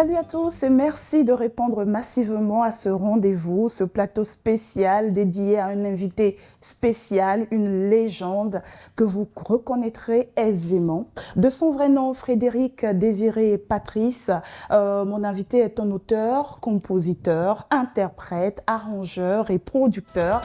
Salut à tous et merci de répondre massivement à ce rendez-vous, ce plateau spécial dédié à un invité spécial, une légende que vous reconnaîtrez aisément. De son vrai nom, Frédéric Désiré Patrice, mon invité est un auteur, compositeur, interprète, arrangeur et producteur.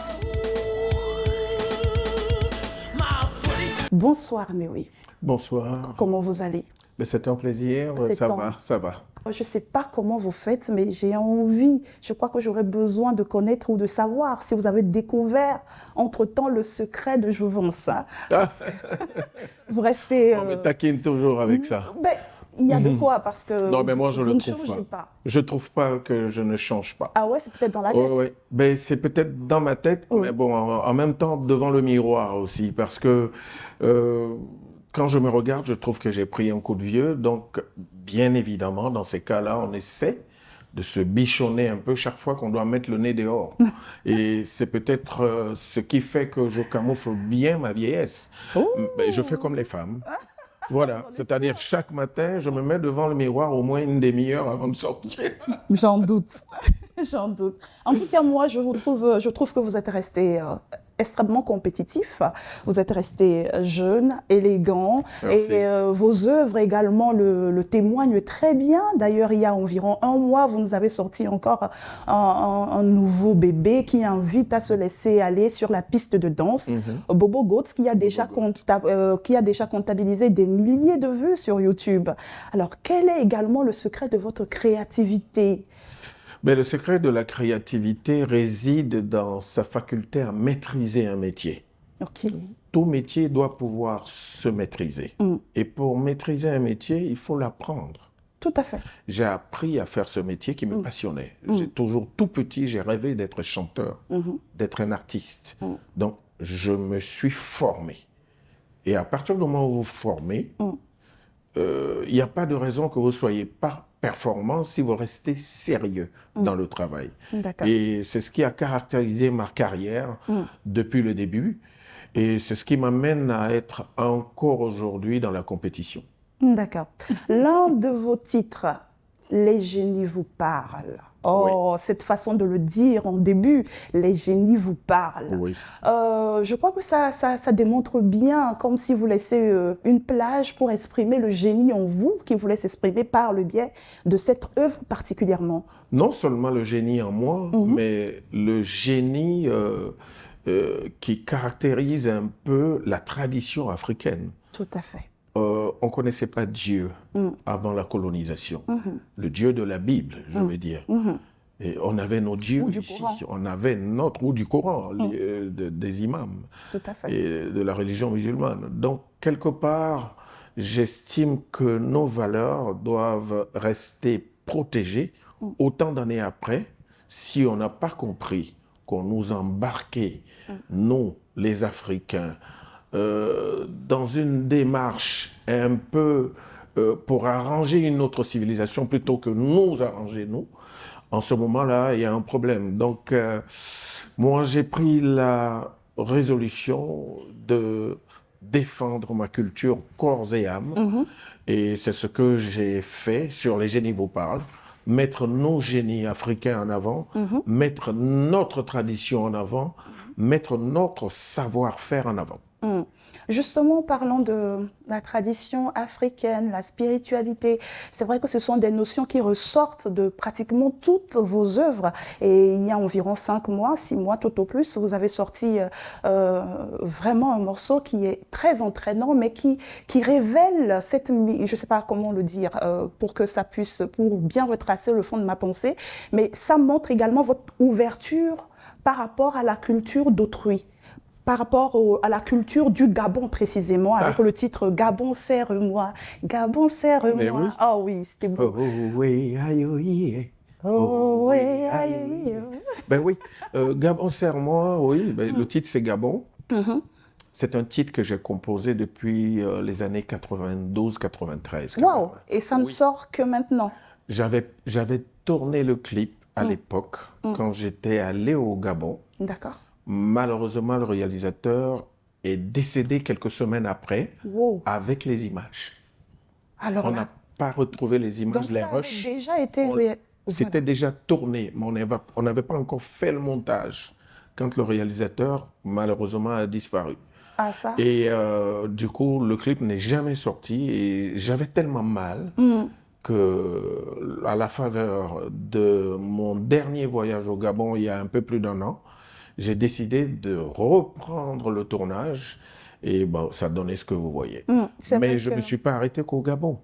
Bonsoir Néoui. Bonsoir. Comment vous allez? C'est un plaisir, ça va. Je ne sais pas comment vous faites, mais j'ai envie, je crois que j'aurais besoin de connaître ou de savoir si vous avez découvert entre-temps le secret de Jouvence. Hein. Vous restez... On me taquine toujours avec ça. Ben, il y a de quoi, parce que non, mais moi, je vous ne ne trouve changez pas. pas. Je ne trouve pas que je ne change pas. Ah ouais, c'est peut-être dans la tête. Oui. Ben, c'est peut-être dans ma tête, Oui. mais bon, en même temps, devant le miroir aussi, parce que quand je me regarde, je trouve que j'ai pris un coup de vieux. Donc, bien évidemment, dans ces cas-là, on essaie de se bichonner un peu chaque fois qu'on doit mettre le nez dehors. Et c'est peut-être ce qui fait que je camoufle bien ma vieillesse. Ben, je fais comme les femmes. Voilà, c'est-à-dire chaque matin, je me mets devant le miroir au moins une demi-heure avant de sortir. J'en doute, j'en doute. En tout cas, moi, je trouve que vous êtes resté extrêmement compétitif. Vous êtes resté jeune, élégant. Merci. Et vos œuvres également le témoignent très bien. D'ailleurs, il y a environ un mois, vous nous avez sorti encore un nouveau bébé qui invite à se laisser aller sur la piste de danse. Bobo Goats, qui a déjà comptabilisé des milliers de vues sur YouTube. Alors, quel est également le secret de votre créativité ? Mais le secret de la créativité réside dans sa faculté à maîtriser un métier. Ok. Tout métier doit pouvoir se maîtriser. Et pour maîtriser un métier, il faut l'apprendre. Tout à fait. J'ai appris à faire ce métier qui me passionnait. J'ai toujours, tout petit, j'ai rêvé d'être chanteur, d'être un artiste. Donc, je me suis formé. Et à partir du moment où vous vous formez, il n'y a pas de raison que vous ne soyez pas performant si vous restez sérieux dans le travail. Et c'est ce qui a caractérisé ma carrière depuis le début. Et c'est ce qui m'amène à être encore aujourd'hui dans la compétition. D'accord. L'un de vos titres, Les génies vous parlent. Oh, oui. Cette façon de le dire en début, les génies vous parlent. Oui. Je crois que ça démontre bien, comme si vous laissez une plage pour exprimer le génie en vous, qui vous laisse exprimer par le biais de cette œuvre particulièrement. Non seulement le génie en moi, mais le génie qui caractérise un peu la tradition africaine. Tout à fait. On ne connaissait pas Dieu avant la colonisation. Le Dieu de la Bible, je veux dire. Et on avait nos dieux ici. On avait notre, ou du Coran, des imams. Tout à fait. Et de la religion musulmane. Donc, quelque part, j'estime que nos valeurs doivent rester protégées autant d'années après, si on n'a pas compris qu'on nous embarquait, nous, les Africains, dans une démarche un peu pour arranger une autre civilisation plutôt que nous arranger nous, en ce moment-là, il y a un problème. Donc, moi, j'ai pris la résolution de défendre ma culture corps et âme. Et c'est ce que j'ai fait sur Les génies vous parlent. Mettre nos génies africains en avant, mettre notre tradition en avant, mettre notre savoir-faire en avant. Justement, parlant de la tradition africaine, la spiritualité, c'est vrai que ce sont des notions qui ressortent de pratiquement toutes vos œuvres. Et il y a environ 5 mois, 6 mois tout au plus, vous avez sorti vraiment un morceau qui est très entraînant, mais qui révèle cette, je ne sais pas comment le dire, pour que ça puisse, pour bien retracer le fond de ma pensée, mais ça montre également votre ouverture par rapport à la culture d'autrui. Par rapport à la culture du Gabon précisément, avec le titre « Gabon, serre-moi »,« Gabon, serre-moi ». Ah oui, c'était beau. Oh oui, aïe, aïe. Oh oui, aïe. Ben oui, Gabon, serre-moi, oui, ben, le titre c'est Gabon. C'est un titre que j'ai composé depuis les années 92-93. Wow, et ça ne sort que maintenant. J'avais tourné le clip à l'époque, quand j'étais allé au Gabon. D'accord. Malheureusement, le réalisateur est décédé quelques semaines après avec les images. Alors pas retrouvé les images, Donc les ça avait rushs. déjà été... C'était déjà tourné, mais on n'avait pas encore fait le montage quand le réalisateur, malheureusement, a disparu. Ah ça. Et du coup, le clip n'est jamais sorti et j'avais tellement mal que, à la faveur de mon dernier voyage au Gabon, il y a un peu plus d'un an, j'ai décidé de reprendre le tournage et bon, ça donnait ce que vous voyez. C'est Mais vrai je ne que... me suis pas arrêté qu'au Gabon.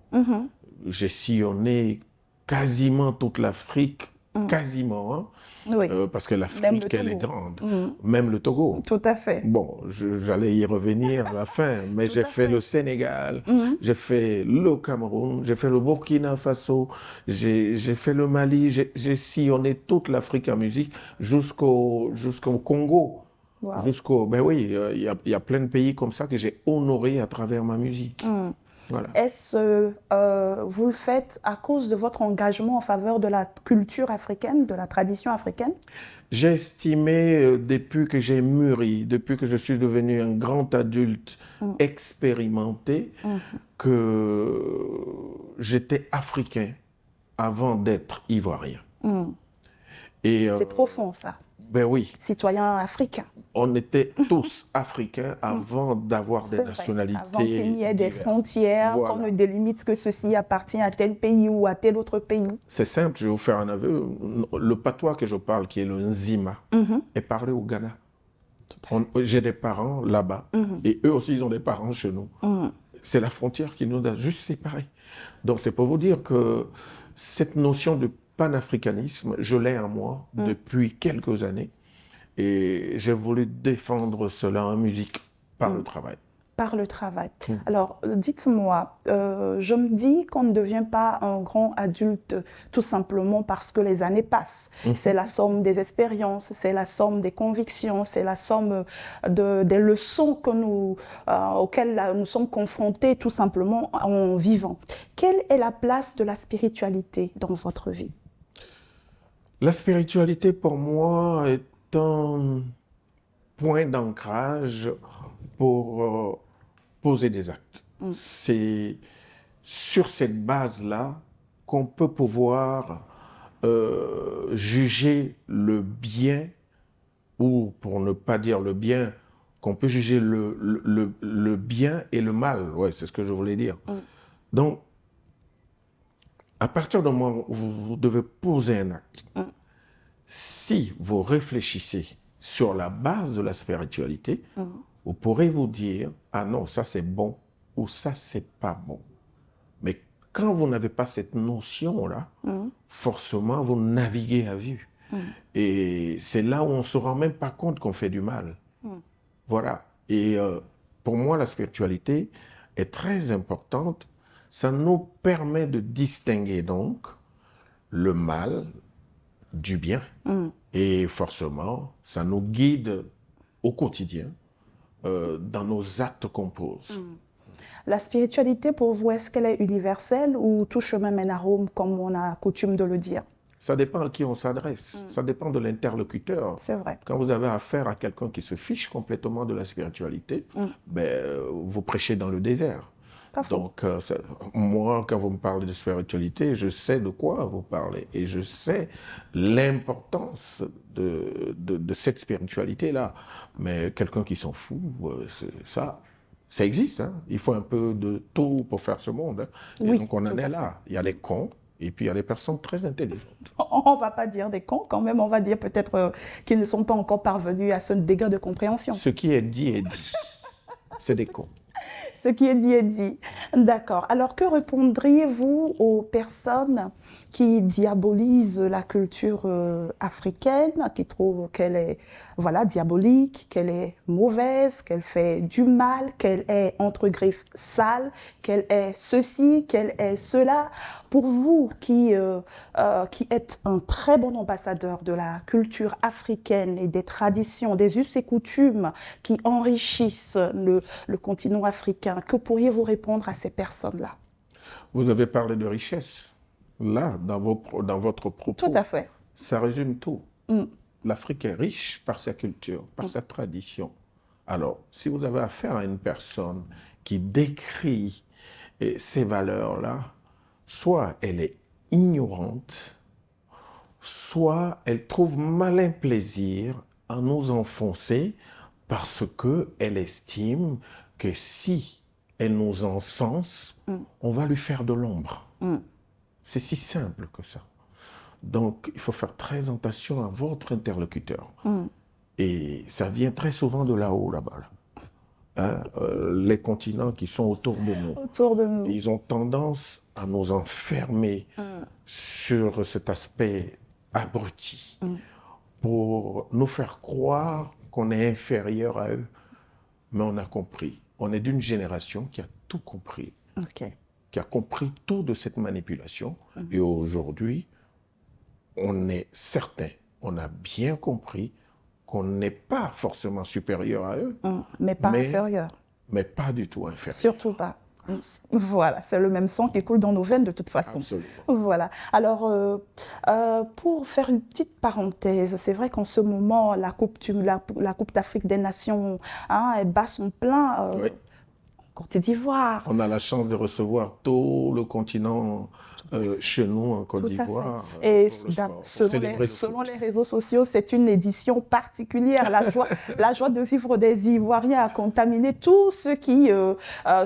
J'ai sillonné quasiment toute l'Afrique, quasiment, hein, Oui, parce que même le l'Afrique, elle est Togo. grande, même le Togo. Tout à fait. Bon, j'allais y revenir à la fin, mais Tout j'ai à fait fait. le Sénégal, j'ai fait le Cameroun, j'ai fait le Burkina Faso, j'ai fait le Mali, j'ai sillonné toute l'Afrique en musique jusqu'au Congo. Wow. Ben oui, il y a plein de pays comme ça que j'ai honoré à travers ma musique. Voilà. Est-ce vous le faites à cause de votre engagement en faveur de la culture africaine, de la tradition africaine? J'ai estimé, depuis que j'ai mûri, depuis que je suis devenu un grand adulte expérimenté, que j'étais africain avant d'être ivoirien. Et C'est profond, ça. ben oui, Citoyen africain. on était tous africains avant d'avoir des C'est vrai. Avant qu'il nationalités n'y ait des diverses. frontières, qu'on Voilà. ne délimite que ceci appartient à tel pays ou à tel autre pays. C'est simple, je vais vous faire un aveu. Le patois que je parle, qui est le Nzima, est parlé au Ghana. J'ai des parents là-bas et eux aussi, ils ont des parents chez nous. C'est la frontière qui nous a juste séparés. Donc, c'est pour vous dire que cette notion de panafricanisme, je l'ai en moi depuis quelques années et j'ai voulu défendre cela en musique par le travail. Par le travail. Alors, dites-moi, je me dis qu'on ne devient pas un grand adulte tout simplement parce que les années passent. C'est la somme des expériences, c'est la somme des convictions, c'est la somme des leçons auxquelles nous sommes confrontés tout simplement en vivant. Quelle est la place de la spiritualité dans votre vie? La spiritualité, pour moi, est un point d'ancrage pour poser des actes. C'est sur cette base-là qu'on peut pouvoir juger le bien, ou pour ne pas dire le bien, qu'on peut juger le bien et le mal. Ouais, c'est ce que je voulais dire. Donc, à partir du moment où vous devez poser un acte, si vous réfléchissez sur la base de la spiritualité, vous pourrez vous dire, ah non, ça c'est bon ou ça c'est pas bon. Mais quand vous n'avez pas cette notion-là, forcément vous naviguez à vue. Et c'est là où on ne se rend même pas compte qu'on fait du mal. Voilà. Et pour moi, la spiritualité est très importante. Ça nous permet de distinguer donc le mal du bien. Et forcément, ça nous guide au quotidien dans nos actes qu'on pose. La spiritualité, pour vous, est-ce qu'elle est universelle ou tout chemin mène à Rome, comme on a coutume de le dire? Ça dépend à qui on s'adresse. Ça dépend de l'interlocuteur. C'est vrai. Quand vous avez affaire à quelqu'un qui se fiche complètement de la spiritualité, vous prêchez dans le désert. Pas faux. Donc, moi, quand vous me parlez de spiritualité, je sais de quoi vous parlez et je sais l'importance de cette spiritualité-là. Mais quelqu'un qui s'en fout, ça existe. Hein. Il faut un peu de tout pour faire ce monde. Hein. Et Oui, donc, on en tout à est là. Il y a les cons et puis il y a les personnes très intelligentes. On ne va pas dire des cons, quand même, on va dire peut-être qu'ils ne sont pas encore parvenus à ce degré de compréhension. Ce qui est dit est dit. C'est des cons. Ce qui est dit est dit. D'accord. Alors, que répondriez-vous aux personnes qui diabolisent la culture africaine, qui trouvent qu'elle est diabolique, qu'elle est mauvaise, qu'elle fait du mal, qu'elle est, entre griffes, sale, qu'elle est ceci, qu'elle est cela? Pour vous qui êtes un très bon ambassadeur de la culture africaine et des traditions, des us et coutumes qui enrichissent le continent africain, que pourriez-vous répondre à ces personnes-là? Vous avez parlé de richesse. Là, dans votre propos, Tout à fait. ça résume tout. L'Afrique est riche par sa culture, par sa tradition. Alors, si vous avez affaire à une personne qui décrit ces valeurs-là, soit elle est ignorante, soit elle trouve malin plaisir à nous enfoncer parce qu'elle estime que si elle nous encense, on va lui faire de l'ombre. C'est si simple que ça. Donc, il faut faire très attention à votre interlocuteur. Et ça vient très souvent de là-haut, là-bas. Là. Hein, les continents qui sont autour de nous. Autour de nous. Ils ont tendance à nous enfermer sur cet aspect abruti pour nous faire croire qu'on est inférieur à eux. Mais on a compris. On est d'une génération qui a tout compris. Qui a compris tout de cette manipulation. Et aujourd'hui, on est certain, on a bien compris qu'on n'est pas forcément supérieur à eux. Mais pas inférieur. Mais pas du tout inférieur. Surtout pas. Voilà, c'est le même sang qui coule dans nos veines de toute façon. Absolument. Voilà. Alors, pour faire une petite parenthèse, c'est vrai qu'en ce moment, la Coupe d'Afrique des Nations, hein, elle bat son plein Oui. en Côte d'Ivoire. On a la chance de recevoir tout le continent chez nous en Côte d'Ivoire. Et selon les réseaux sociaux, c'est une édition particulière. La joie de vivre des Ivoiriens a contaminé tous ceux qui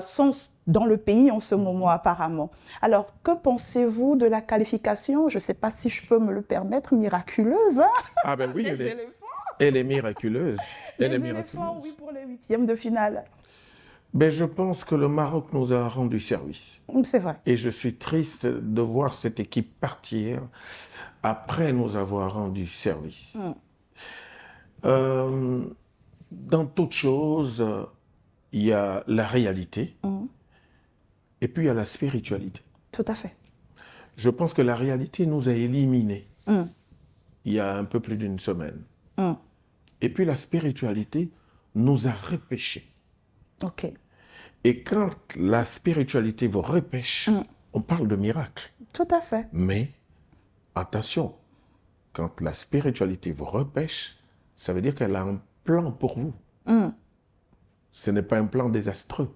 sont dans le pays en ce moment apparemment. Alors, que pensez-vous de la qualification? Je ne sais pas si je peux me le permettre, miraculeuse. Hein? Ah ben oui, elle est miraculeuse. Elle est miraculeuse. Oui, pour les huitièmes de finale. Ben, je pense que le Maroc nous a rendu service. C'est vrai. Et je suis triste de voir cette équipe partir après nous avoir rendu service. Dans toute chose, il y a la réalité et puis il y a la spiritualité. Tout à fait. Je pense que la réalité nous a éliminés il y a un peu plus d'une semaine. Et puis la spiritualité nous a repêchés. OK. Et quand la spiritualité vous repêche, on parle de miracle. Tout à fait. Mais attention, quand la spiritualité vous repêche, ça veut dire qu'elle a un plan pour vous. Ce n'est pas un plan désastreux.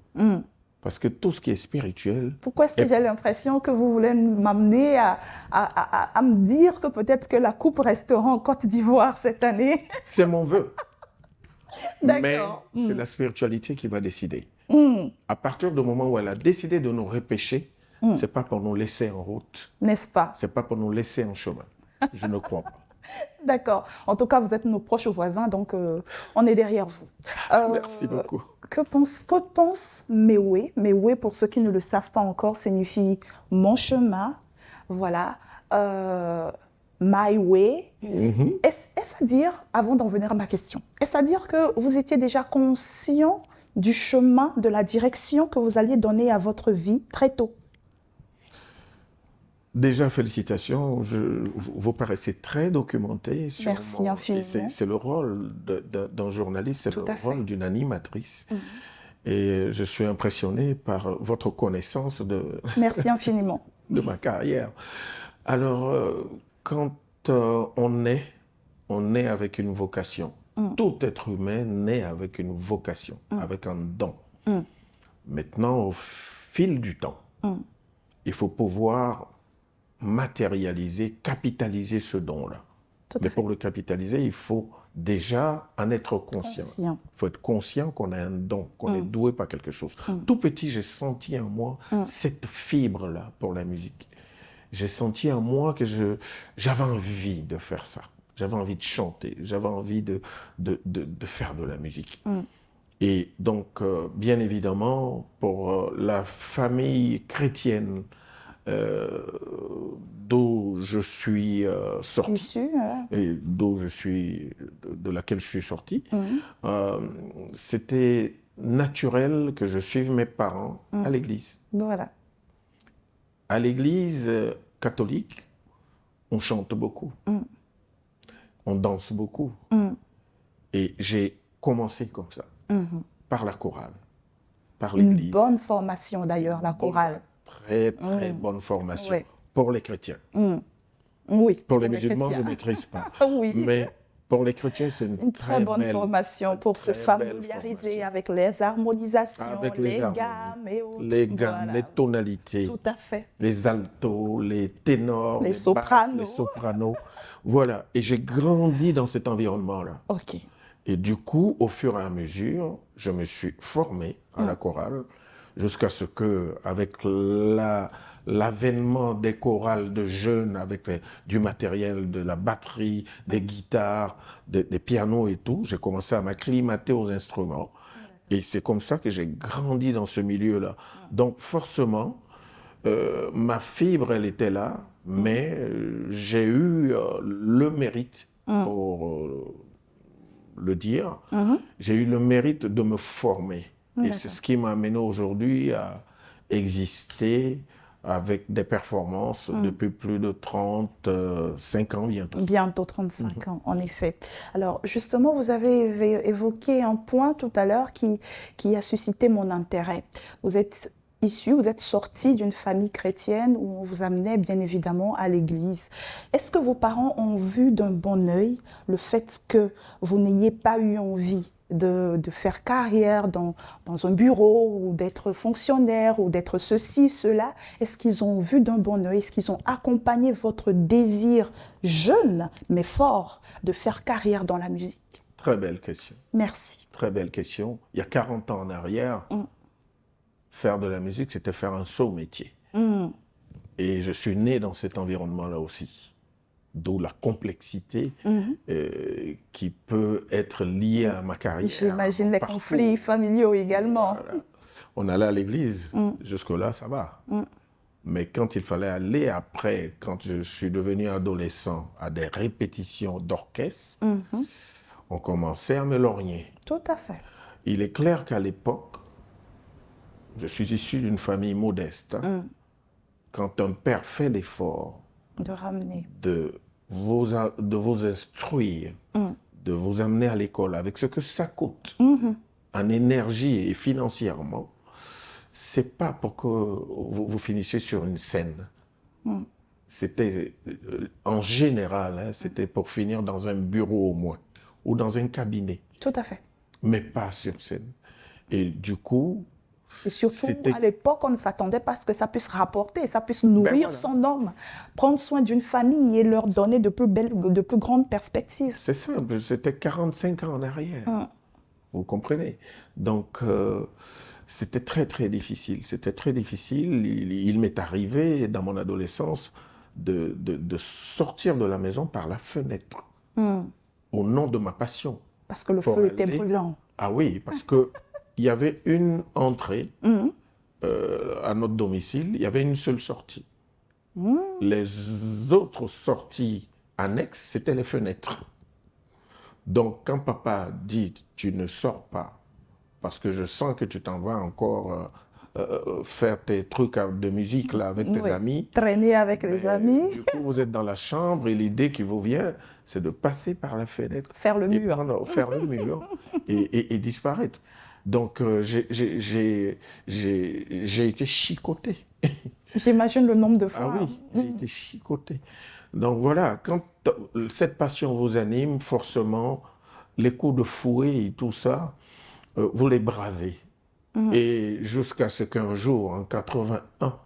Parce que tout ce qui est spirituel... Pourquoi est-ce que j'ai l'impression que vous voulez m'amener à me dire que peut-être que la coupe restera en Côte d'Ivoire cette année? C'est mon vœu. Mais D'accord. c'est la spiritualité qui va décider. À partir du moment où elle a décidé de nous repêcher, c'est pas pour nous laisser en route. N'est-ce pas? C'est pas pour nous laisser en chemin. Je ne crois pas. D'accord. En tout cas, vous êtes nos proches voisins, donc on est derrière vous. Merci beaucoup. Que pense Mewe? Mewe, pour ceux qui ne le savent pas encore, signifie mon chemin. Voilà. My way. Est-ce à dire, avant d'en venir à ma question, est-ce à dire que vous étiez déjà conscient du chemin, de la direction que vous alliez donner à votre vie très tôt? Déjà, félicitations. Vous paraissez très documenté sur Merci infiniment. C'est le rôle d'un journaliste, c'est le rôle d'une animatrice. Et je suis impressionné par votre connaissance Merci infiniment. de ma carrière. Alors, quand on est avec une vocation. Tout être humain naît avec une vocation, avec un don. Maintenant, au fil du temps, il faut pouvoir matérialiser, capitaliser ce don-là. Mais pour le capitaliser, il faut déjà en être conscient. Il faut être conscient qu'on a un don, qu'on est doué par quelque chose. Tout petit, j'ai senti en moi cette fibre-là pour la musique. J'ai senti en moi que j'avais envie de faire ça. J'avais envie de chanter, j'avais envie de faire de la musique. Et donc, bien évidemment, pour la famille chrétienne d'où je suis sorti, et de laquelle je suis sorti, c'était naturel que je suive mes parents à l'église. Voilà. À l'église catholique, on chante beaucoup, on danse beaucoup. Et j'ai commencé comme ça, par la chorale, par l'église. Une bonne formation d'ailleurs, la chorale. Très, très bonne formation pour les chrétiens. Oui. Pour les musulmans, je ne maîtrise pas. Oui. Mais Pour les chrétiens, c'est Une très bonne formation pour se familiariser avec les harmonisations, avec les harmonies, gammes et autres. les gammes, Voilà. les tonalités, Tout à fait. les altos, les ténors, Les basses, sopranos. les sopranos. Voilà. Et j'ai grandi dans cet environnement-là. OK. Et du coup, au fur et à mesure, je me suis formé à la chorale jusqu'à ce que, avec l'avènement des chorales de jeunes, avec du matériel, de la batterie, des guitares, des pianos et tout, j'ai commencé à m'acclimater aux instruments. Et c'est comme ça que j'ai grandi dans ce milieu-là. Donc forcément, ma fibre, elle était là, mais j'ai eu le mérite, pour le dire, j'ai eu le mérite de me former. Et c'est ce qui m'a amené aujourd'hui à exister avec des performances depuis plus de 35 ans bientôt. Bientôt 35 ans, en effet. Alors, justement, vous avez évoqué un point tout à l'heure qui a suscité mon intérêt. Vous êtes vous êtes sorti d'une famille chrétienne où on vous amenait bien évidemment à l'église. Est-ce que vos parents ont vu d'un bon œil le fait que vous n'ayez pas eu envie de faire carrière dans un bureau ou d'être fonctionnaire ou d'être ceci, cela? Est-ce qu'ils ont vu d'un bon œil? Est-ce qu'ils ont accompagné votre désir jeune mais fort de faire carrière dans la musique? Très belle question. Merci. Très belle question. Il y a 40 ans en arrière, faire de la musique, c'était faire un saut métier. Et je suis né dans cet environnement-là aussi. D'où la complexité qui peut être liée à ma carrière. J'imagine les conflits familiaux également. Voilà. On allait à l'église, jusque-là, ça va. Mais quand il fallait aller après, quand je suis devenu adolescent, à des répétitions d'orchestre, on commençait à me lorgner. Tout à fait. Il est clair qu'à l'époque, je suis issu d'une famille modeste. Quand un père fait l'effort de ramener, de vous instruire, de vous amener à l'école avec ce que ça coûte en énergie et financièrement, c'est pas pour que vous finissiez sur une scène. C'était, en général, c'était pour finir dans un bureau au moins, ou dans un cabinet. Tout à fait. Mais pas sur scène. Et du coup, et surtout, à l'époque, on ne s'attendait pas à ce que ça puisse rapporter, ça puisse nourrir son homme, prendre soin d'une famille et leur donner de plus grandes perspectives. C'est simple, c'était 45 ans en arrière. Vous comprenez? Donc, c'était très, très difficile. C'était très difficile. Il m'est arrivé, dans mon adolescence, de sortir de la maison par la fenêtre, au nom de ma passion. Parce que le feu était brûlant. Ah oui, parce que il y avait une entrée à notre domicile, il y avait une seule sortie. Les autres sorties annexes, c'était les fenêtres. Donc, quand papa dit « tu ne sors pas parce que je sens que tu t'en vas encore faire tes trucs de musique là, avec tes amis. » Traîner avec les amis. Du coup, vous êtes dans la chambre et l'idée qui vous vient, c'est de passer par la fenêtre. Faire le mur. Faire le mur et disparaître. Donc, j'ai été chicoté. J'imagine le nombre de fois. Ah oui, j'ai été chicoté. Donc voilà, quand cette passion vous anime, forcément, les coups de fouet et tout ça, vous les bravez. Et jusqu'à ce qu'un jour, en 81,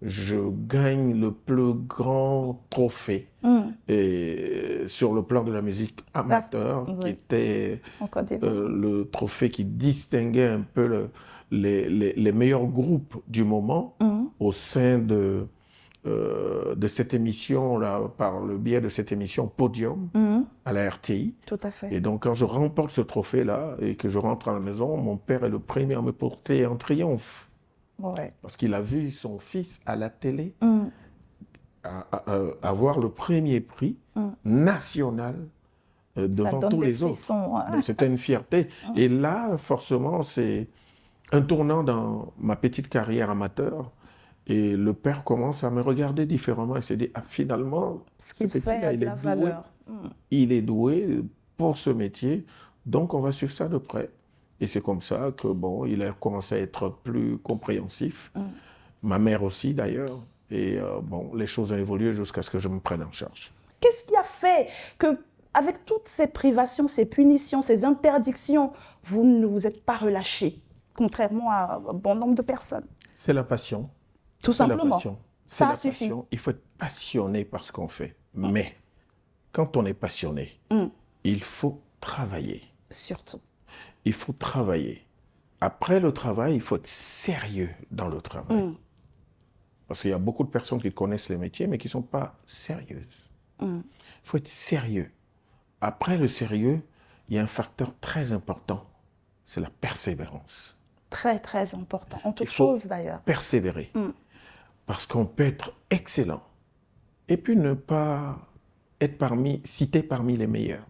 je gagne le plus grand trophée sur le plan de la musique amateur, qui était le trophée qui distinguait un peu les meilleurs groupes du moment au sein de cette émission-là, par le biais de cette émission Podium à la RTI. Tout à fait. Et donc, quand je remporte ce trophée-là et que je rentre à la maison, mon père est le premier à me porter en triomphe. Ouais. Parce qu'il a vu son fils à la télé avoir le premier prix national devant tous les autres. Donc, c'était une fierté. Et là, forcément, c'est un tournant dans ma petite carrière amateur. Et le père commence à me regarder différemment et se dit, ah, finalement, ce petit-là, il est doué pour ce métier, donc on va suivre ça de près. Et c'est comme ça que, bon, il a commencé à être plus compréhensif. Ma mère aussi, d'ailleurs. Et bon, les choses ont évolué jusqu'à ce que je me prenne en charge. Qu'est-ce qui a fait que avec toutes ces privations, ces punitions, ces interdictions, vous ne vous êtes pas relâché, contrairement à un bon nombre de personnes. C'est la passion. Tout C'est la simplement. passion. C'est Ça la suffit. passion. Il faut être passionné par ce qu'on fait. Mais quand on est passionné, il faut travailler. Surtout. Il faut travailler. Après le travail, il faut être sérieux dans le travail. Parce qu'il y a beaucoup de personnes qui connaissent les métiers, mais qui ne sont pas sérieuses. Il faut être sérieux. Après le sérieux, il y a un facteur très important, c'est la persévérance. Très, très important. En toute Il faut chose, d'ailleurs. persévérer. Parce qu'on peut être excellent et puis ne pas être cité parmi les meilleurs.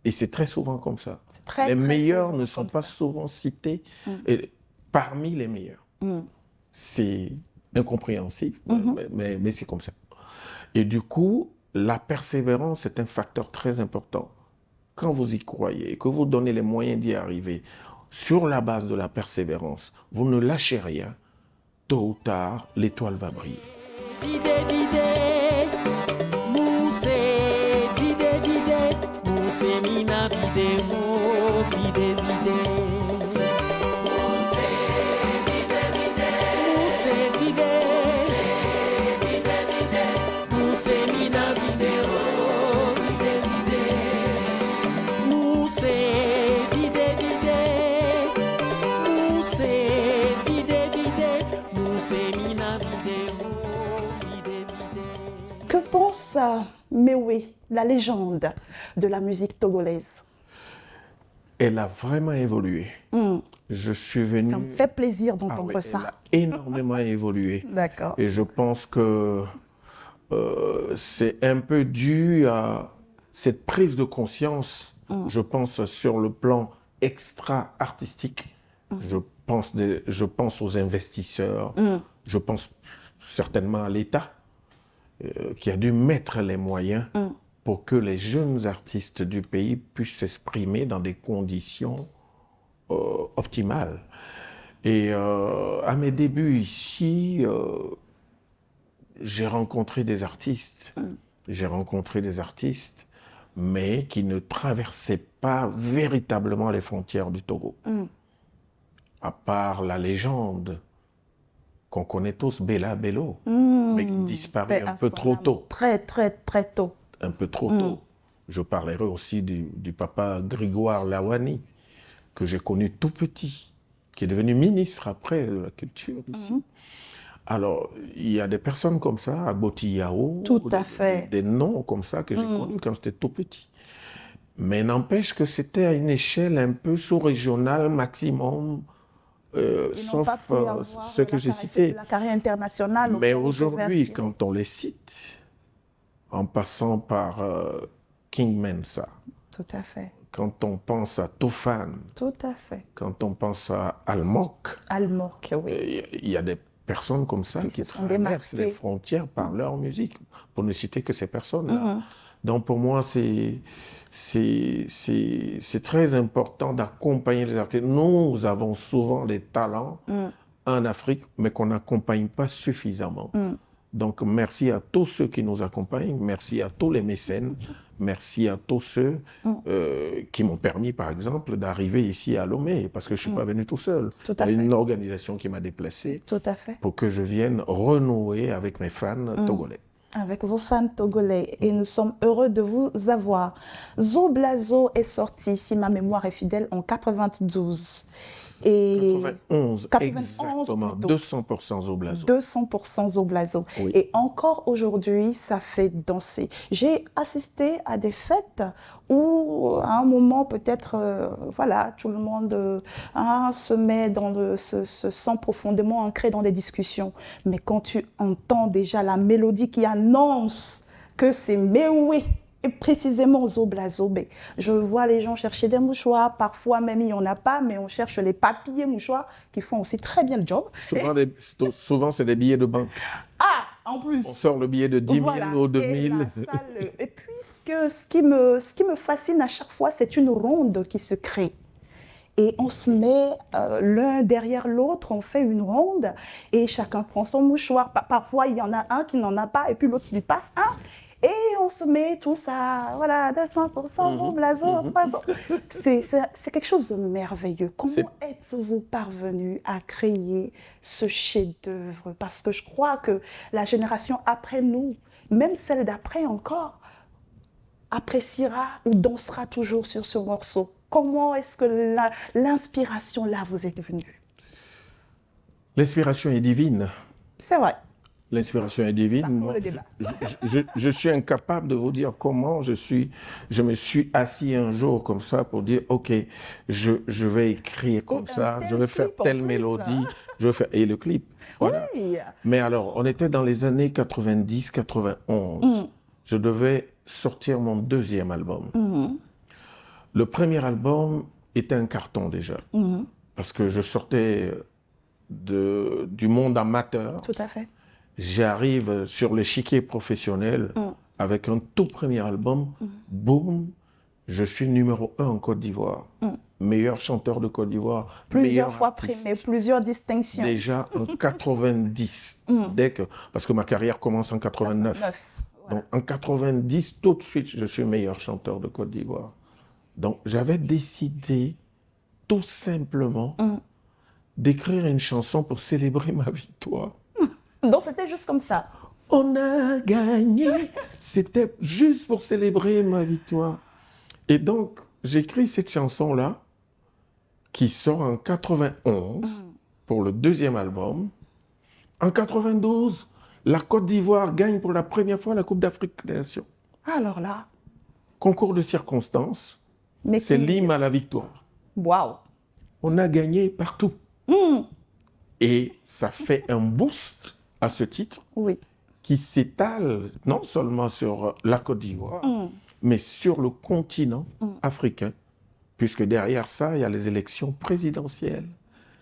Et c'est très souvent comme ça. Très, Les très meilleurs souvent ne sont comme pas ça. souvent cités parmi les meilleurs. C'est incompréhensible, mais c'est comme ça. Et du coup, la persévérance est un facteur très important. Quand vous y croyez, que vous donnez les moyens d'y arriver, sur la base de la persévérance, vous ne lâchez rien, tôt ou tard, l'étoile va briller. Que pense Mewe, la légende de la musique togolaise? Elle a vraiment évolué. Je suis venu... Ça me fait plaisir Ah d'entendre oui, ça. elle a énormément évolué. D'accord. Et je pense que c'est un peu dû à cette prise de conscience, je pense, sur le plan extra-artistique. Je pense aux investisseurs, je pense certainement à l'État qui a dû mettre les moyens pour que les jeunes artistes du pays puissent s'exprimer dans des conditions optimales. Et à mes débuts ici, j'ai rencontré des artistes. J'ai rencontré des artistes, mais qui ne traversaient pas véritablement les frontières du Togo. À part la légende qu'on connaît tous, Bella Bello, mais disparu un peu trop tôt. Très, très, très tôt. Un peu trop tôt. Je parlerai aussi du papa Grégoire Lawani, que j'ai connu tout petit, qui est devenu ministre après de la culture ici. Alors, il y a des personnes comme ça, à Botiyao, Tout à fait. des noms comme ça que j'ai connus quand j'étais tout petit. Mais n'empêche que c'était à une échelle un peu sous-régionale maximum, sauf ceux que j'ai cités. La carrière internationale. Mais aujourd'hui, quand on les cite, en passant par King Mensa, tout à fait. quand on pense à Toufan, tout à fait. Quand on pense à Almok, oui. Il y a des personnes comme ça qui traversent les frontières par leur musique, pour ne citer que ces personnes-là. Donc pour moi, c'est très important d'accompagner les artistes. Nous avons souvent des talents en Afrique, mais qu'on n'accompagne pas suffisamment. Donc merci à tous ceux qui nous accompagnent, merci à tous les mécènes, merci à tous ceux qui m'ont permis, par exemple, d'arriver ici à Lomé, parce que je ne suis pas venu tout seul. Il y a une organisation qui m'a déplacé pour que je vienne renouer avec mes fans togolais. Avec vos fans togolais, et nous sommes heureux de vous avoir. Zo Blazo est sorti, si ma mémoire est fidèle, en 92. Et 91, exactement, 200% Zo Blazo. 200% Zo Blazo. Oui. Et encore aujourd'hui, ça fait danser. J'ai assisté à des fêtes où, à un moment, peut-être, voilà, tout le monde se met dans se sent profondément ancré dans des discussions. Mais quand tu entends déjà la mélodie qui annonce que c'est Mewe, et précisément Zo Blazo, je vois les gens chercher des mouchoirs, parfois même il n'y en a pas, mais on cherche les papiers mouchoirs qui font aussi très bien le job. Souvent c'est des billets de banque. Ah, en plus. On sort le billet de 10 000 ou de 1000. Et puis ce qui me fascine à chaque fois, c'est une ronde qui se crée. Et on se met l'un derrière l'autre, on fait une ronde et chacun prend son mouchoir. Parfois, il y en a un qui n'en a pas et puis l'autre lui passe un. et on se met tous à, voilà, 200%, zoom, blason, 300. C'est quelque chose de merveilleux. Comment êtes-vous parvenu à créer ce chef-d'œuvre? Parce que je crois que la génération après nous, même celle d'après encore, appréciera ou dansera toujours sur ce morceau. Comment est-ce que l'inspiration là vous est venue? L'inspiration est divine. C'est vrai. L'inspiration est divine. Ça, pour Moi, le débat. je suis incapable de vous dire comment je me suis assis un jour comme ça pour dire, OK, je vais écrire comme ça, je vais faire telle mélodie, je vais faire... Et le clip, voilà. Oui. Mais alors, on était dans les années 90-91. Je devais sortir mon deuxième album. Le premier album était un carton déjà, parce que je sortais du monde amateur. Tout à fait. J'arrive sur l'échiquier professionnel avec un tout premier album. Boum, je suis numéro 1 en Côte d'Ivoire. Meilleur chanteur de Côte d'Ivoire. Plusieurs fois primé, plusieurs distinctions. Déjà en 90. Parce que ma carrière commence en 89. Voilà. Donc en 90, tout de suite, je suis meilleur chanteur de Côte d'Ivoire. Donc j'avais décidé tout simplement d'écrire une chanson pour célébrer ma victoire. Donc c'était juste comme ça. On a gagné. C'était juste pour célébrer ma victoire. Et donc, j'écris cette chanson-là, qui sort en 91 pour le deuxième album. En 92, la Côte d'Ivoire gagne pour la première fois la Coupe d'Afrique des Nations. Alors là. Concours de circonstances, c'est l'hymne à la victoire. Waouh. On a gagné partout. Et ça fait un boost à ce titre qui s'étale non seulement sur la Côte d'Ivoire, mais sur le continent africain, puisque derrière ça, il y a les élections présidentielles.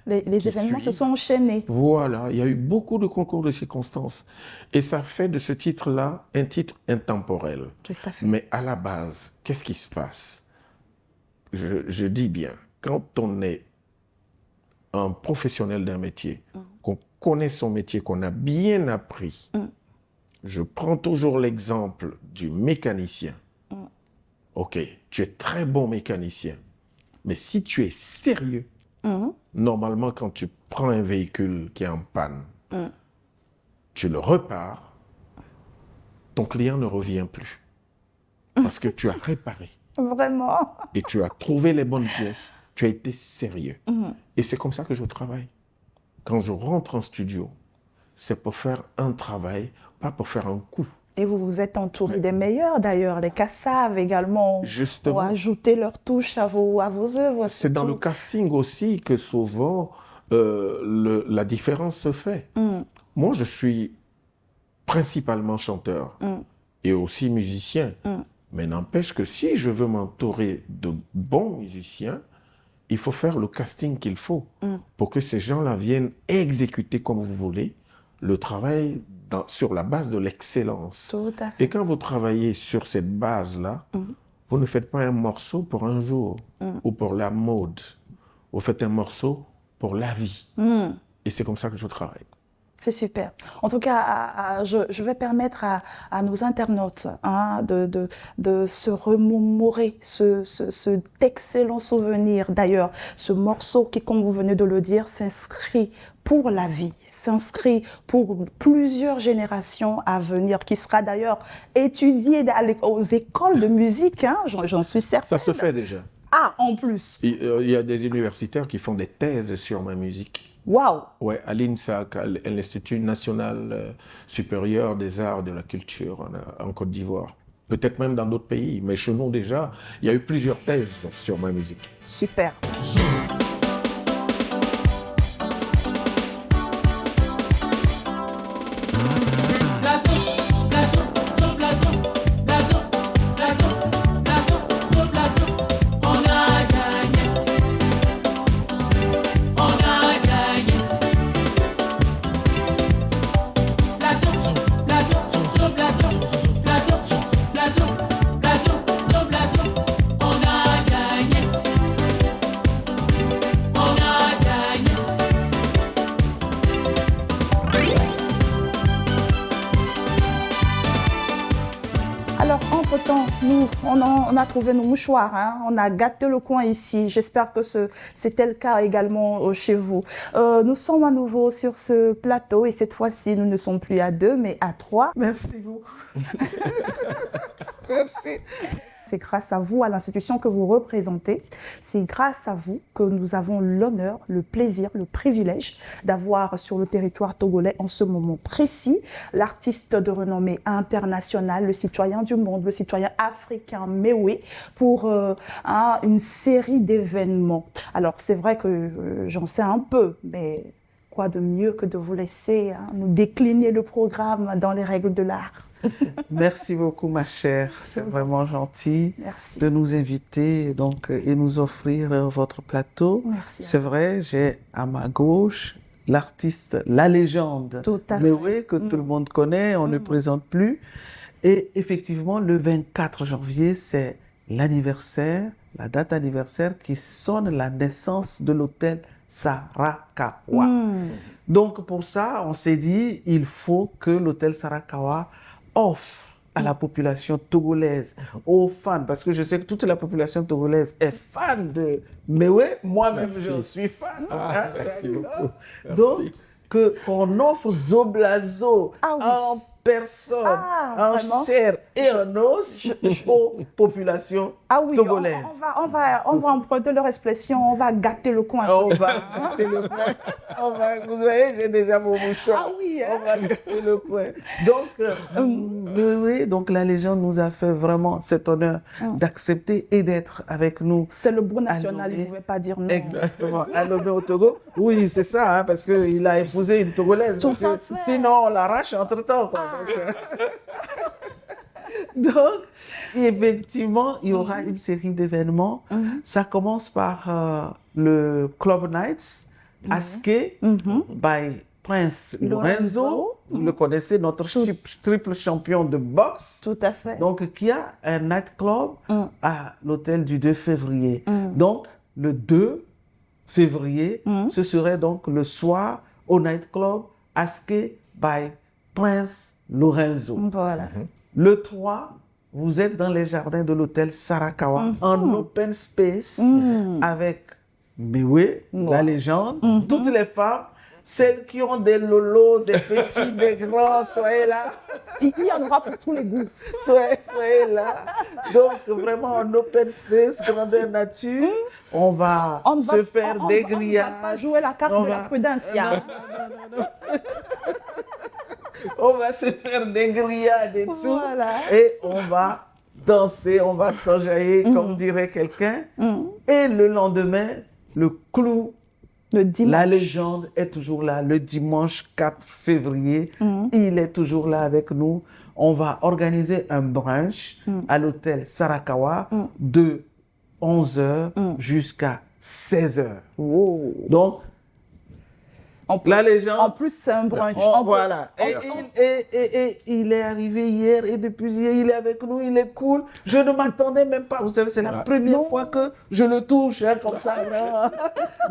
Les événements se sont enchaînés. Voilà, il y a eu beaucoup de concours de circonstances. Et ça fait de ce titre-là un titre intemporel. Tout à fait. Mais à la base, qu'est-ce qui se passe? Je dis bien, quand on est un professionnel d'un métier, qu'on connaît son métier, qu'on a bien appris, je prends toujours l'exemple du mécanicien. OK, tu es très bon mécanicien, mais si tu es sérieux, normalement, quand tu prends un véhicule qui est en panne, tu le repars, ton client ne revient plus. Parce que tu as réparé. Vraiment. Et tu as trouvé les bonnes pièces. Tu as été sérieux. Et c'est comme ça que je travaille. Quand je rentre en studio, c'est pour faire un travail, pas pour faire un coup. Et vous vous êtes entouré des meilleurs d'ailleurs, les Kassav également, justement, pour ajouter leur touche à vos œuvres. C'est dans le casting aussi que souvent la différence se fait. Moi, je suis principalement chanteur et aussi musicien. Mais n'empêche que si je veux m'entourer de bons musiciens, il faut faire le casting qu'il faut pour que ces gens-là viennent exécuter comme vous voulez le travail sur la base de l'excellence. Tout à fait. Et quand vous travaillez sur cette base-là, vous ne faites pas un morceau pour un jour ou pour la mode. Vous faites un morceau pour la vie. Et c'est comme ça que je travaille. C'est super. En tout cas, je vais permettre à nos internautes de se remémorer cet excellent souvenir. D'ailleurs, ce morceau qui, comme vous venez de le dire, s'inscrit pour la vie, s'inscrit pour plusieurs générations à venir, qui sera d'ailleurs étudié aux écoles de musique, hein, j'en suis certaine. Ça se fait déjà. Ah, en plus. Il y a des universitaires qui font des thèses sur ma musique. Waouh! Ouais, à l'INSAC, à l'Institut national supérieur des arts et de la culture en Côte d'Ivoire. Peut-être même dans d'autres pays, mais chez nous déjà, il y a eu plusieurs thèses sur ma musique. Super. entre-temps, nous, on a trouvé nos mouchoirs, hein. On a gâté le coin ici. J'espère que c'était le cas également chez vous. Nous sommes à nouveau sur ce plateau et cette fois-ci, nous ne sommes plus à 2, mais à 3. Merci beaucoup. Merci. C'est grâce à vous, à l'institution que vous représentez. C'est grâce à vous que nous avons l'honneur, le plaisir, le privilège d'avoir sur le territoire togolais en ce moment précis l'artiste de renommée internationale, le citoyen du monde, le citoyen africain Méoué pour une série d'événements. Alors c'est vrai que j'en sais un peu, mais quoi de mieux que de vous laisser nous décliner le programme dans les règles de l'art. Merci beaucoup, ma chère. C'est vraiment gentil de nous inviter et nous offrir votre plateau. Merci. C'est vrai, j'ai à ma gauche l'artiste, la légende, Méoué, que tout le monde connaît, on ne présente plus. Et effectivement, le 24 janvier, c'est l'anniversaire, la date anniversaire qui sonne la naissance de l'hôtel Sarakawa. Donc pour ça, on s'est dit, il faut que l'hôtel Sarakawa offre à la population togolaise, aux fans, parce que je sais que toute la population togolaise est fan de Méoué, moi-même je suis fan. Merci beaucoup. Merci. Donc, qu'on offre Zoblazo en personne, en chair et en os aux populations togolaises. On va emprunter leur expression, on va gâter le coin. On va gâter le coin. Vous voyez, j'ai déjà mon mouchon. On va gâter le coin. Donc, donc la légende nous a fait vraiment cet honneur d'accepter et d'être avec nous. C'est le beau national, il ne pouvait pas dire non. Exactement. À l'honneur au Togo. Oui, c'est ça, parce qu'il a épousé une Togolaise. Sinon, on l'arrache entre-temps. Donc, effectivement, il y aura une série d'événements. Ça commence par le Club Nights, Aske, by Prince Lorenzo. Vous le connaissez, notre triple champion de boxe. Tout à fait. Donc, qui a un nightclub à l'hôtel du 2 février. Donc, le 2 février, ce serait donc le soir au nightclub Aske by Prince Lorenzo. Voilà. Le 3, vous êtes dans les jardins de l'hôtel Sarakawa, en open space, avec Méoué, la légende, toutes les femmes, celles qui ont des lolos, des petits, des grands, soyez là. Il y en aura pour tous les goûts. Soyez là. Donc, vraiment en open space, grandeur nature, on va se faire des grillages. On va pas jouer la carte de la prudence. On va se faire des grillades et tout. Et on va danser, on va s'enjailler, comme dirait quelqu'un. Et le lendemain, le clou, la légende est toujours là. Le dimanche 4 février, il est toujours là avec nous. On va organiser un brunch à l'hôtel Sarakawa de 11h jusqu'à 16h. Donc, la légende. En plus, c'est un brunch. Voilà. Et il est arrivé hier et depuis hier, il est avec nous, il est cool. Je ne m'attendais même pas. Vous savez, c'est la première fois que je le touche comme ça.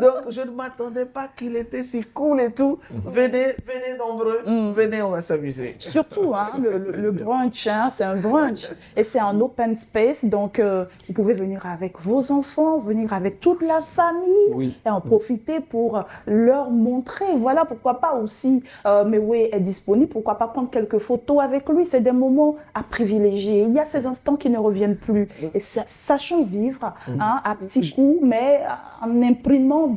Donc, je ne m'attendais pas qu'il était si cool et tout. Venez nombreux. Venez, on va s'amuser. Surtout, le brunch, c'est un brunch. Et c'est un open space. Donc, vous pouvez venir avec vos enfants, venir avec toute la famille et en profiter pour leur montrer. Voilà pourquoi pas aussi, Méoué est disponible, pourquoi pas prendre quelques photos avec lui. C'est des moments à privilégier. Il y a ces instants qui ne reviennent plus. Et sachons vivre à petits coups, mais en imprimant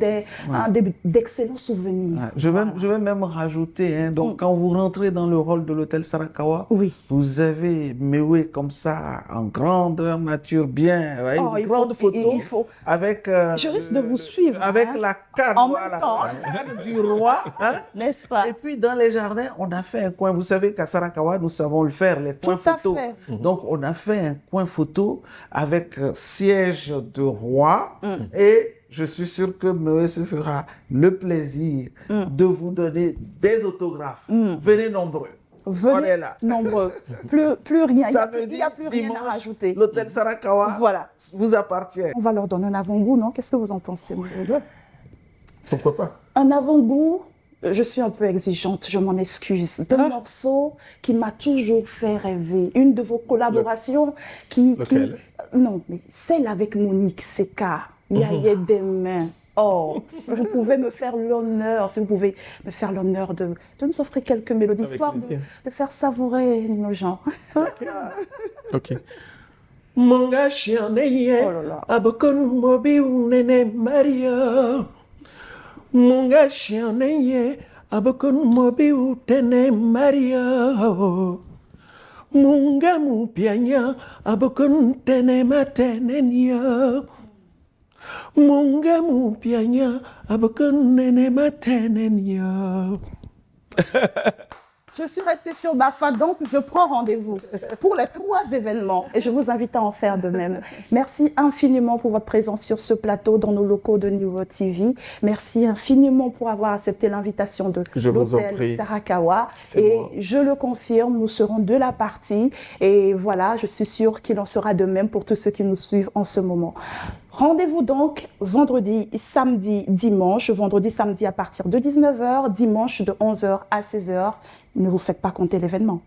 d'excellents souvenirs. Je vais même rajouter, donc quand vous rentrez dans le hall de l'hôtel Sarakawa, vous avez Méoué comme ça, en grandeur nature, bien, une grande photo avec... je risque de vous suivre. Avec la carte, la carte du roi. N'est-ce pas? Et puis dans les jardins, on a fait un coin. Vous savez qu'à Sarakawa, nous savons le faire, les coins photos. Donc on a fait un coin photo avec siège de roi. Et je suis sûr que Méoué se fera le plaisir de vous donner des autographes. Venez nombreux. Venez on est là. Nombreux. Plus rien. Samedi, il n'y a plus rien à rajouter. L'hôtel Sarakawa vous appartient. On va leur donner un avant-goût, non? Qu'est-ce que vous en pensez? Pourquoi pas? Un avant-goût Je suis un peu exigeante, je m'en excuse. Un morceau qui m'a toujours fait rêver. Une de vos collaborations Lequel? Non, mais celle avec Monique Seka. Yaya des mains. Oh, si vous pouvez me faire l'honneur, de nous offrir quelques mélodies, histoire de faire savourer nos gens. Ok. Monga chianeye, abokon mobi unene Maria. Monga chianeye, abokon mobi utene Maria. Munga mupianya, abokon tene matenenia. Munga mupianya, abokon nene matenenia. Je suis restée sur ma faim, donc je prends rendez-vous pour les 3 événements et je vous invite à en faire de même. Merci infiniment pour votre présence sur ce plateau dans nos locaux de Nouveau TV. Merci infiniment pour avoir accepté l'invitation de l'hôtel Sarakawa. Et je le confirme, nous serons de la partie et voilà, je suis sûre qu'il en sera de même pour tous ceux qui nous suivent en ce moment. Rendez-vous donc vendredi, samedi, dimanche. Vendredi, samedi à partir de 19h, dimanche de 11h à 16h. Ne vous faites pas compter l'événement.